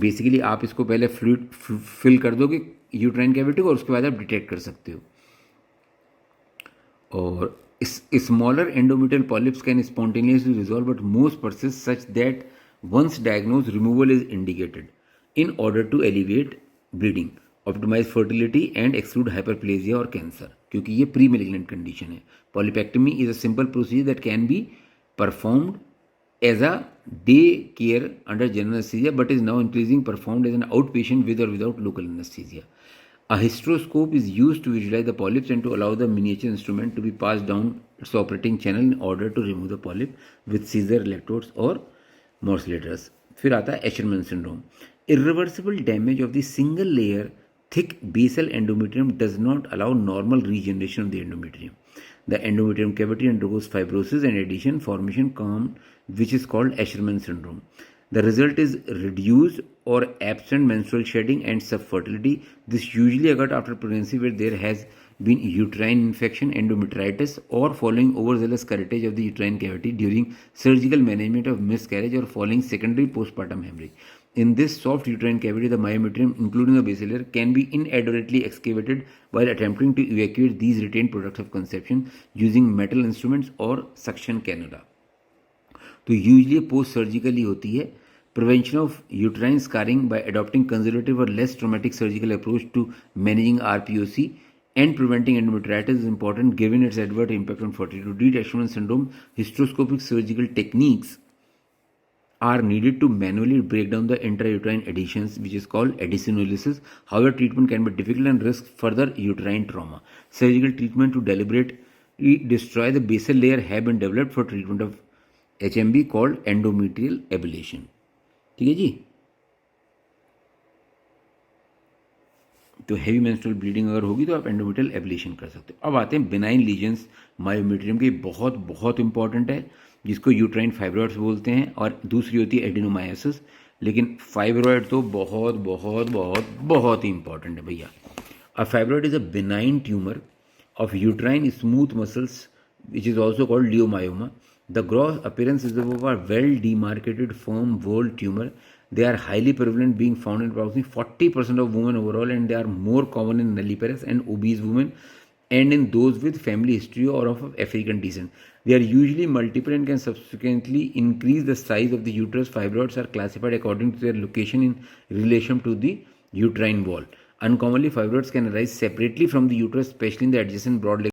Basically आप इसको पहले फ्लूइड फिल कर दोगे यूट्राइन कैविटी को और उसके बाद आप डिटेक्ट कर सकते हो. और smaller endometrial polyps can spontaneously resolve, but most persist such that once diagnosed, removal is indicated in order to alleviate bleeding, optimize fertility and exclude hyperplasia or cancer. क्योंकि ये प्री malignant condition है. Polypectomy is a simple procedure that can be performed as a day care under general anesthesia, but is now increasingly performed as an outpatient with or without local anesthesia. A hysteroscope is used to visualize the polyps and to allow the miniature instrument to be passed down its operating channel in order to remove the polyp with scissor, electrodes or morcellators. फिर आता है Escherman syndrome. Irreversible damage of the single layer thick basal endometrium does not allow normal regeneration of the endometrium. The endometrium cavity undergoes fibrosis and adhesion formation, which is called Escherman syndrome. The result is reduced or absent menstrual shedding and subfertility. This usually occurs after pregnancy where there has been uterine infection, endometritis, or following overzealous curettage of the uterine cavity during surgical management of miscarriage or following secondary postpartum hemorrhage. In this soft uterine cavity, the myometrium, including the basal layer, can be inadvertently excavated while attempting to evacuate these retained products of conception using metal instruments or suction cannula. तो usually post surgically होती है. Prevention of uterine scarring by adopting conservative और less traumatic surgical approach to managing RPOC and preventing endometritis is important given its adverse impact on fertility. To treat Escherman syndrome, hysteroscopic surgical techniques are needed to manually break down the intrauterine adhesions, which is called adhesivolysis. However, treatment can be difficult and risk further uterine trauma. Surgical treatment to deliberately destroy the basal layer have been developed for treatment of HMB called endometrial ablation. ठीक है जी. तो heavy menstrual bleeding अगर होगी तो आप endometrial ablation कर सकते हो. अब आते हैं बिनाइन लीजन्स मायोमेट्रियम की. बहुत बहुत इंपॉर्टेंट है, जिसको यूट्राइन फाइब्रॉइड्स बोलते हैं, और दूसरी होती है एडिनोमायोसिस. लेकिन फाइब्रॉइड तो बहुत बहुत बहुत बहुत ही इंपॉर्टेंट है भैया. A fibroid is a benign tumour of uterine smooth muscles, which is also called leiomyoma. The gross appearance is of a well demarcated firm walled tumor. They are highly prevalent, being found in approximately 40% of women overall, and they are more common in nulliparous and obese women and in those with family history or of African descent. They are usually multiple and can subsequently increase the size of the uterus. Fibroids are classified according to their location in relation to the uterine wall. Uncommonly, fibroids can arise separately from the uterus, especially in the adjacent broad leg